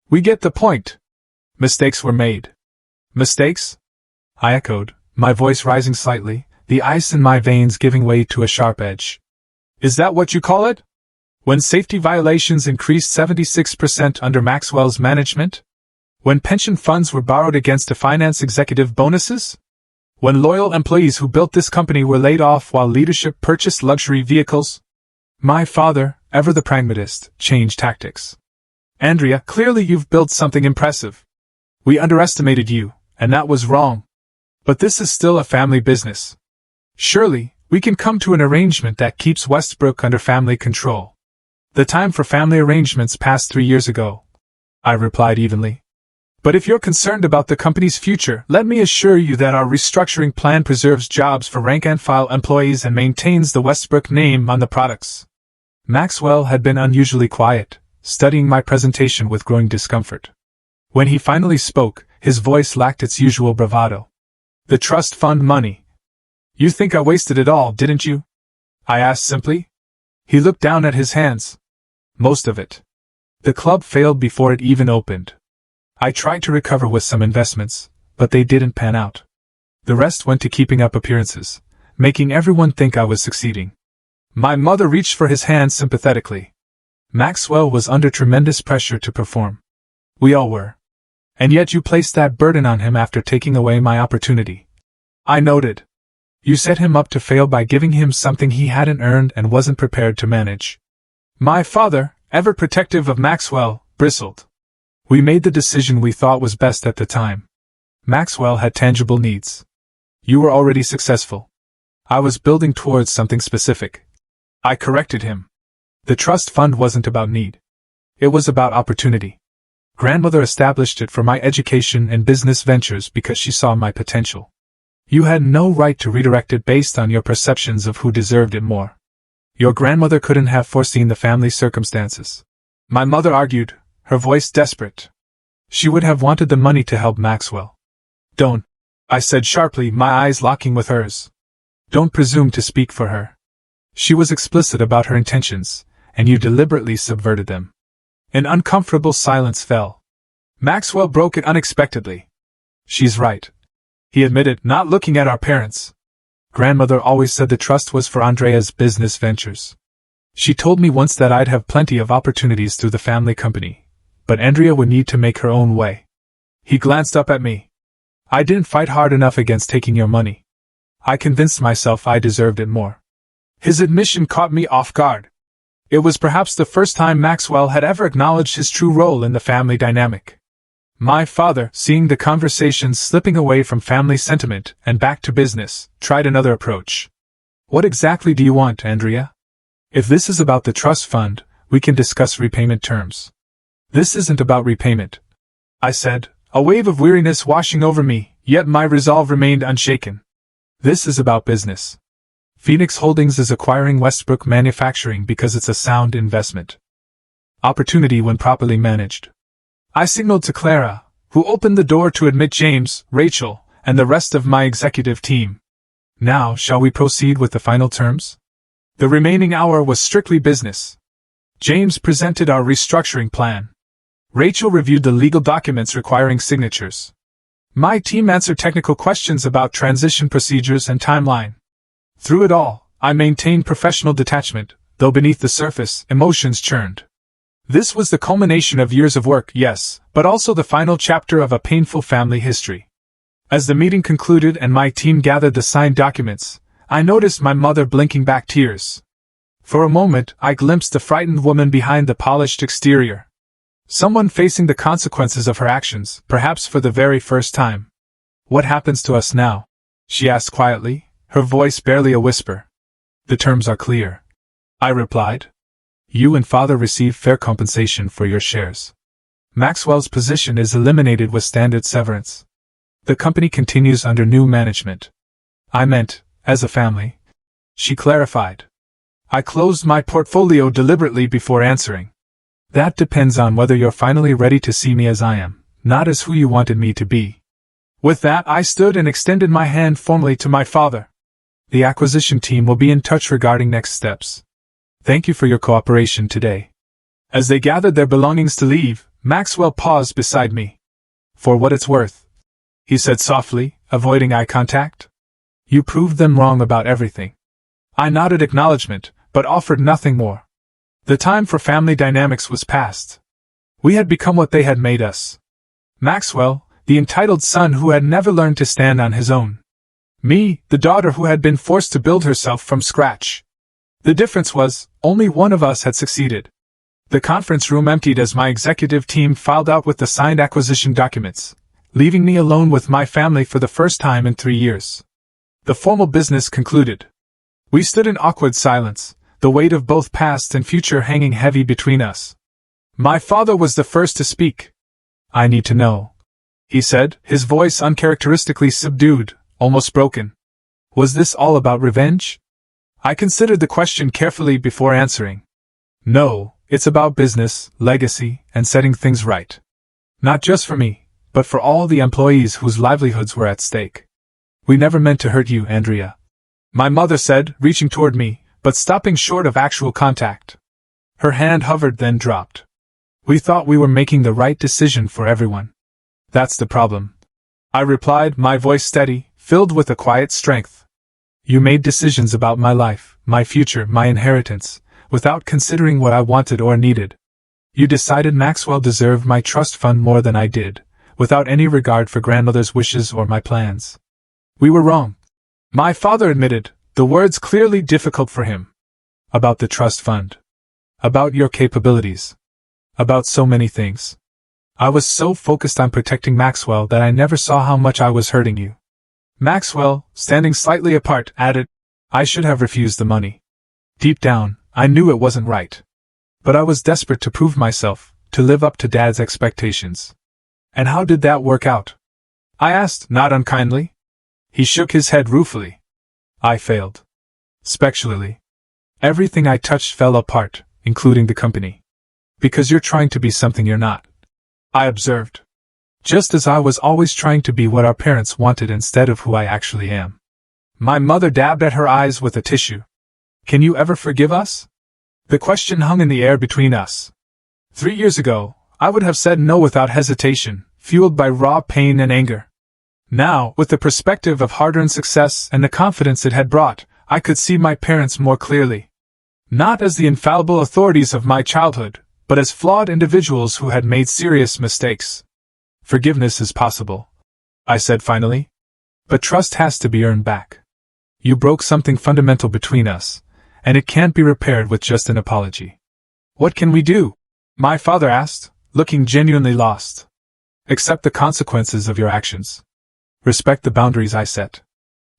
We get the point. Mistakes were made. Mistakes? I echoed, my voice rising slightly, the ice in my veins giving way to a sharp edge. Is that what you call it? When safety violations increased 76% under Maxwell's management? When pension funds were borrowed against to finance executive bonuses? When loyal employees who built this company were laid off while leadership purchased luxury vehicles? My father, ever the pragmatist, changed tactics. Andrea, clearly you've built something impressive. We underestimated you, and that was wrong. But this is still a family business. Surely, we can come to an arrangement that keeps Westbrook under family control. The time for family arrangements passed 3 years ago, I replied evenly. But if you're concerned about the company's future, let me assure you that our restructuring plan preserves jobs for rank-and-file employees and maintains the Westbrook name on the products. Maxwell had been unusually quiet, studying my presentation with growing discomfort. When he finally spoke, his voice lacked its usual bravado. The trust fund money. You think I wasted it all, didn't you? I asked simply. He looked down at his hands. Most of it. The club failed before it even opened. I tried to recover with some investments, but they didn't pan out. The rest went to keeping up appearances, making everyone think I was succeeding. My mother reached for his hand sympathetically. Maxwell was under tremendous pressure to perform. We all were. And yet you placed that burden on him after taking away my opportunity. I noted. You set him up to fail by giving him something he hadn't earned and wasn't prepared to manage. My father, ever protective of Maxwell, bristled. We made the decision we thought was best at the time. Maxwell had tangible needs. You were already successful. I was building towards something specific. I corrected him. The trust fund wasn't about need. It was about opportunity. Grandmother established it for my education and business ventures because she saw my potential. You had no right to redirect it based on your perceptions of who deserved it more. Your grandmother couldn't have foreseen the family circumstances. My mother argued, her voice desperate. She would have wanted the money to help Maxwell. Don't, I said sharply, my eyes locking with hers. Don't presume to speak for her. She was explicit about her intentions, and you deliberately subverted them. An uncomfortable silence fell. Maxwell broke it unexpectedly. She's right, he admitted, not looking at our parents. Grandmother always said the trust was for Andrea's business ventures. She told me once that I'd have plenty of opportunities through the family company, but Andrea would need to make her own way. He glanced up at me. I didn't fight hard enough against taking your money. I convinced myself I deserved it more. His admission caught me off guard. It was perhaps the first time Maxwell had ever acknowledged his true role in the family dynamic. My father, seeing the conversation slipping away from family sentiment and back to business, tried another approach. What exactly do you want, Andrea? If this is about the trust fund, we can discuss repayment terms. This isn't about repayment, I said, a wave of weariness washing over me, yet my resolve remained unshaken. This is about business. Phoenix Holdings is acquiring Westbrook Manufacturing because it's a sound investment. Opportunity when properly managed. I signaled to Clara, who opened the door to admit James, Rachel, and the rest of my executive team. Now, shall we proceed with the final terms? The remaining hour was strictly business. James presented our restructuring plan. Rachel reviewed the legal documents requiring signatures. My team answered technical questions about transition procedures and timeline. Through it all, I maintained professional detachment, though beneath the surface, emotions churned. This was the culmination of years of work, yes, but also the final chapter of a painful family history. As the meeting concluded and my team gathered the signed documents, I noticed my mother blinking back tears. For a moment, I glimpsed the frightened woman behind the polished exterior. Someone facing the consequences of her actions, perhaps for the very first time. What happens to us now? She asked quietly, her voice barely a whisper. The terms are clear, I replied. You and father receive fair compensation for your shares. Maxwell's position is eliminated with standard severance. The company continues under new management. I meant, as a family. She clarified. I closed my portfolio deliberately before answering. That depends on whether you're finally ready to see me as I am, not as who you wanted me to be. With that, I stood and extended my hand formally to my father. The acquisition team will be in touch regarding next steps. Thank you for your cooperation today. As they gathered their belongings to leave, Maxwell paused beside me. For what it's worth, he said softly, avoiding eye contact. You proved them wrong about everything. I nodded acknowledgement, but offered nothing more. The time for family dynamics was past. We had become what they had made us. Maxwell, the entitled son who had never learned to stand on his own. Me, the daughter who had been forced to build herself from scratch. The difference was, only one of us had succeeded. The conference room emptied as my executive team filed out with the signed acquisition documents, leaving me alone with my family for the first time in 3 years. The formal business concluded. We stood in awkward silence, the weight of both past and future hanging heavy between us. My father was the first to speak. "I need to know," he said, his voice uncharacteristically subdued, almost broken. Was this all about revenge? I considered the question carefully before answering. No, it's about business, legacy, and setting things right. Not just for me, but for all the employees whose livelihoods were at stake. We never meant to hurt you, Andrea, my mother said, reaching toward me, but stopping short of actual contact. Her hand hovered, then dropped. We thought we were making the right decision for everyone. That's the problem, I replied, my voice steady, filled with a quiet strength. You made decisions about my life, my future, my inheritance, without considering what I wanted or needed. You decided Maxwell deserved my trust fund more than I did, without any regard for grandmother's wishes or my plans. We were wrong, my father admitted, the words clearly difficult for him. About the trust fund. About your capabilities. About so many things. I was so focused on protecting Maxwell that I never saw how much I was hurting you. Maxwell, standing slightly apart, added, I should have refused the money. Deep down, I knew it wasn't right. But I was desperate to prove myself, to live up to Dad's expectations. And how did that work out? I asked, not unkindly. He shook his head ruefully. I failed. Spectacularly. Everything I touched fell apart, including the company. Because you're trying to be something you're not, I observed. Just as I was always trying to be what our parents wanted instead of who I actually am. My mother dabbed at her eyes with a tissue. Can you ever forgive us? The question hung in the air between us. 3 years ago, I would have said no without hesitation, fueled by raw pain and anger. Now, with the perspective of hard-earned success and the confidence it had brought, I could see my parents more clearly. Not as the infallible authorities of my childhood, but as flawed individuals who had made serious mistakes. Forgiveness is possible, I said finally. But trust has to be earned back. You broke something fundamental between us, and it can't be repaired with just an apology. What can we do? My father asked, looking genuinely lost. Accept the consequences of your actions. Respect the boundaries I set.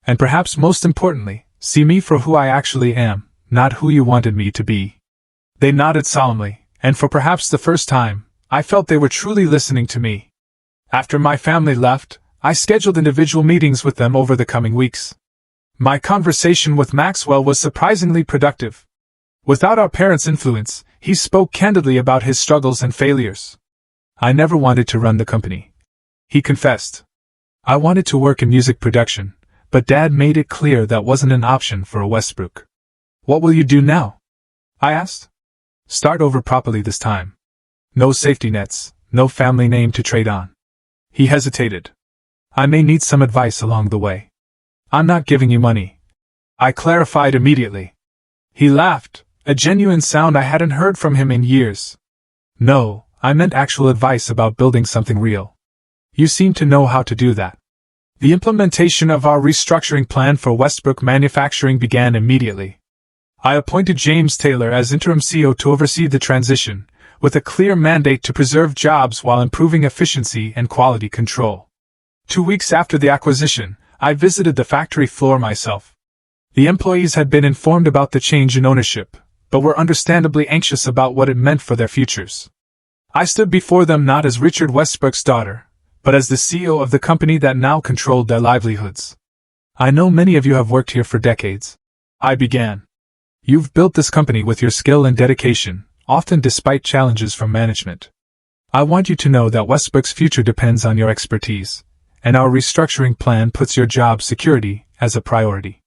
And perhaps most importantly, see me for who I actually am, not who you wanted me to be. They nodded solemnly, and for perhaps the first time, I felt they were truly listening to me. After my family left, I scheduled individual meetings with them over the coming weeks. My conversation with Maxwell was surprisingly productive. Without our parents' influence, he spoke candidly about his struggles and failures. I never wanted to run the company, he confessed. I wanted to work in music production, but Dad made it clear that wasn't an option for a Westbrook. What will you do now? I asked. Start over properly this time. No safety nets, no family name to trade on. He hesitated. I may need some advice along the way. I'm not giving you money, I clarified immediately. He laughed, a genuine sound I hadn't heard from him in years. No, I meant actual advice about building something real. You seem to know how to do that. The implementation of our restructuring plan for Westbrook Manufacturing began immediately. I appointed James Taylor as interim CEO to oversee the transition, with a clear mandate to preserve jobs while improving efficiency and quality control. 2 weeks after the acquisition, I visited the factory floor myself. The employees had been informed about the change in ownership, but were understandably anxious about what it meant for their futures. I stood before them not as Richard Westbrook's daughter, but as the CEO of the company that now controlled their livelihoods. I know many of you have worked here for decades, I began. You've built this company with your skill and dedication, often despite challenges from management. I want you to know that Westbrook's future depends on your expertise, and our restructuring plan puts your job security as a priority.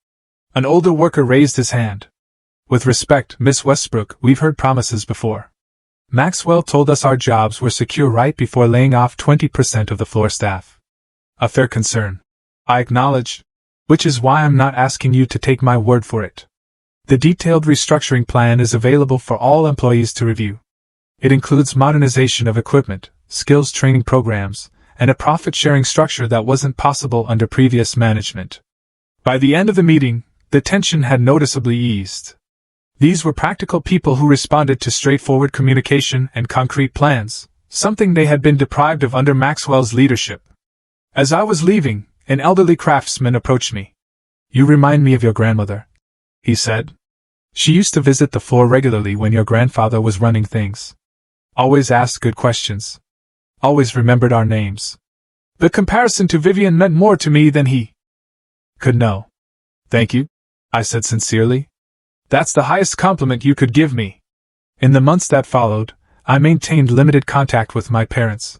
An older worker raised his hand. With respect, Miss Westbrook, we've heard promises before. Maxwell told us our jobs were secure right before laying off 20% of the floor staff. A fair concern, I acknowledge, which is why I'm not asking you to take my word for it. The detailed restructuring plan is available for all employees to review. It includes modernization of equipment, skills training programs, and a profit-sharing structure that wasn't possible under previous management. By the end of the meeting, the tension had noticeably eased. These were practical people who responded to straightforward communication and concrete plans, something they had been deprived of under Maxwell's leadership. As I was leaving, an elderly craftsman approached me. "You remind me of your grandmother," he said. "She used to visit the floor regularly when your grandfather was running things. Always asked good questions. Always remembered our names." The comparison to Vivian meant more to me than he could know. "Thank you," I said sincerely. "That's the highest compliment you could give me." In the months that followed, I maintained limited contact with my parents.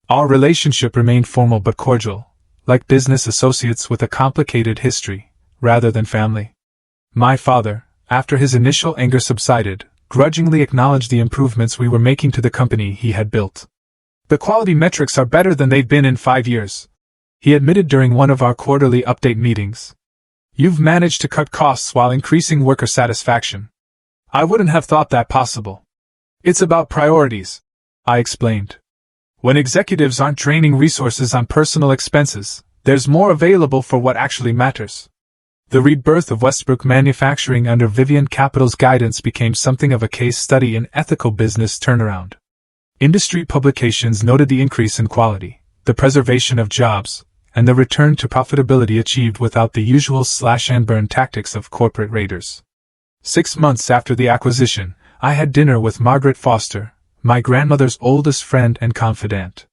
Our relationship remained formal but cordial, like business associates with a complicated history, rather than family. My father, after his initial anger subsided, grudgingly acknowledged the improvements we were making to the company he had built. "The quality metrics are better than they've been in 5 years," he admitted during one of our quarterly update meetings. "You've managed to cut costs while increasing worker satisfaction. I wouldn't have thought that possible." "It's about priorities," I explained. "When executives aren't draining resources on personal expenses, there's more available for what actually matters." The rebirth of Westbrook Manufacturing under Vivian Capital's guidance became something of a case study in ethical business turnaround. Industry publications noted the increase in quality, the preservation of jobs, and the return to profitability achieved without the usual slash-and-burn tactics of corporate raiders. 6 months after the acquisition, I had dinner with Margaret Foster, my grandmother's oldest friend and confidant.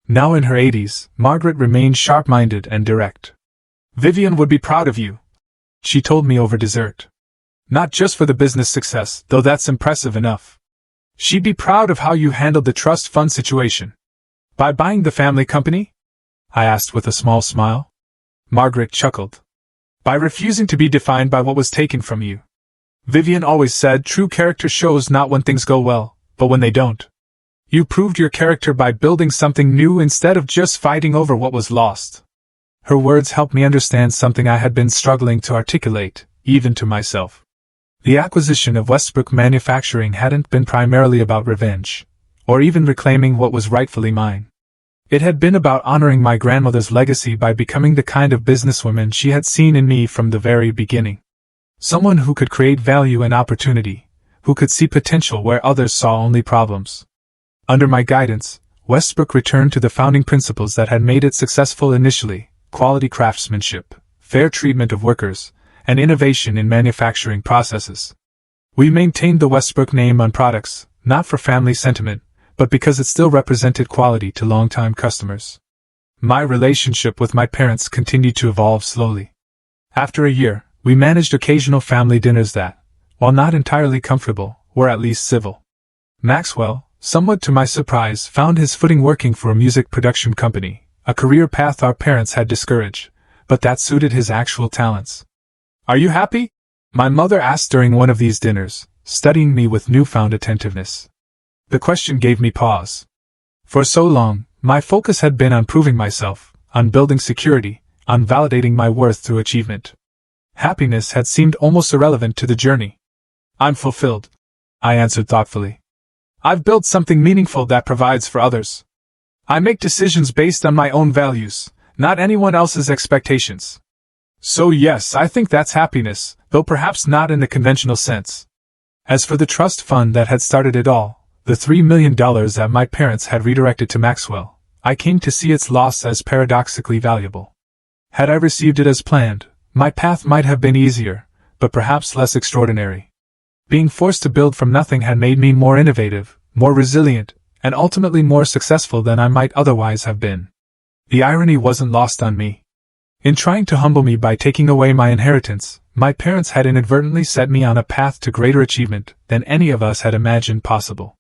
Now in her 80s, Margaret remained sharp-minded and direct. "Vivian would be proud of you," she told me over dessert. "Not just for the business success, though that's impressive enough. She'd be proud of how you handled the trust fund situation." "By buying the family company?" I asked with a small smile. Margaret chuckled. "By refusing to be defined by what was taken from you. Vivian always said true character shows not when things go well, but when they don't. You proved your character by building something new instead of just fighting over what was lost." Her words helped me understand something I had been struggling to articulate, even to myself. The acquisition of Westbrook Manufacturing hadn't been primarily about revenge, or even reclaiming what was rightfully mine. It had been about honoring my grandmother's legacy by becoming the kind of businesswoman she had seen in me from the very beginning. Someone who could create value and opportunity, who could see potential where others saw only problems. Under my guidance, Westbrook returned to the founding principles that had made it successful initially: quality craftsmanship, fair treatment of workers, and innovation in manufacturing processes. We maintained the Westbrook name on products, not for family sentiment, but because it still represented quality to longtime customers. My relationship with my parents continued to evolve slowly. After a year, we managed occasional family dinners that, while not entirely comfortable, were at least civil. Maxwell, somewhat to my surprise, found his footing working for a music production company, a career path our parents had discouraged, but that suited his actual talents. "Are you happy?" my mother asked during one of these dinners, studying me with newfound attentiveness. The question gave me pause. For so long, my focus had been on proving myself, on building security, on validating my worth through achievement. Happiness had seemed almost irrelevant to the journey. "I'm fulfilled," I answered thoughtfully. "I've built something meaningful that provides for others. I make decisions based on my own values, not anyone else's expectations. So yes, I think that's happiness, though perhaps not in the conventional sense." As for the trust fund that had started it all, the $3 million that my parents had redirected to Maxwell, I came to see its loss as paradoxically valuable. Had I received it as planned, my path might have been easier, but perhaps less extraordinary. Being forced to build from nothing had made me more innovative, more resilient, and ultimately more successful than I might otherwise have been. The irony wasn't lost on me. In trying to humble me by taking away my inheritance, my parents had inadvertently set me on a path to greater achievement than any of us had imagined possible.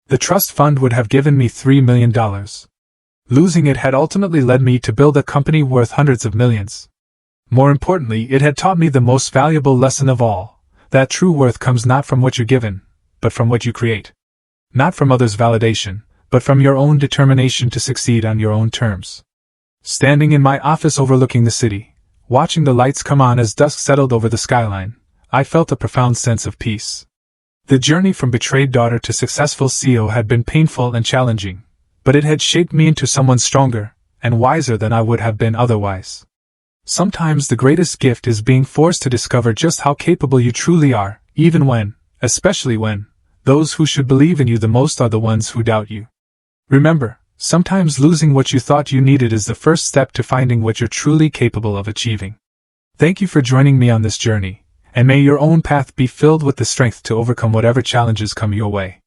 The trust fund would have given me $3 million. Losing it had ultimately led me to build a company worth hundreds of millions. More importantly, it had taught me the most valuable lesson of all, that true worth comes not from what you're given, but from what you create. Not from others' validation, but from your own determination to succeed on your own terms. Standing in my office overlooking the city, watching the lights come on as dusk settled over the skyline, I felt a profound sense of peace. The journey from betrayed daughter to successful CEO had been painful and challenging, but it had shaped me into someone stronger and wiser than I would have been otherwise. Sometimes the greatest gift is being forced to discover just how capable you truly are, even when, especially when, those who should believe in you the most are the ones who doubt you. Remember, sometimes losing what you thought you needed is the first step to finding what you're truly capable of achieving. Thank you for joining me on this journey, and may your own path be filled with the strength to overcome whatever challenges come your way.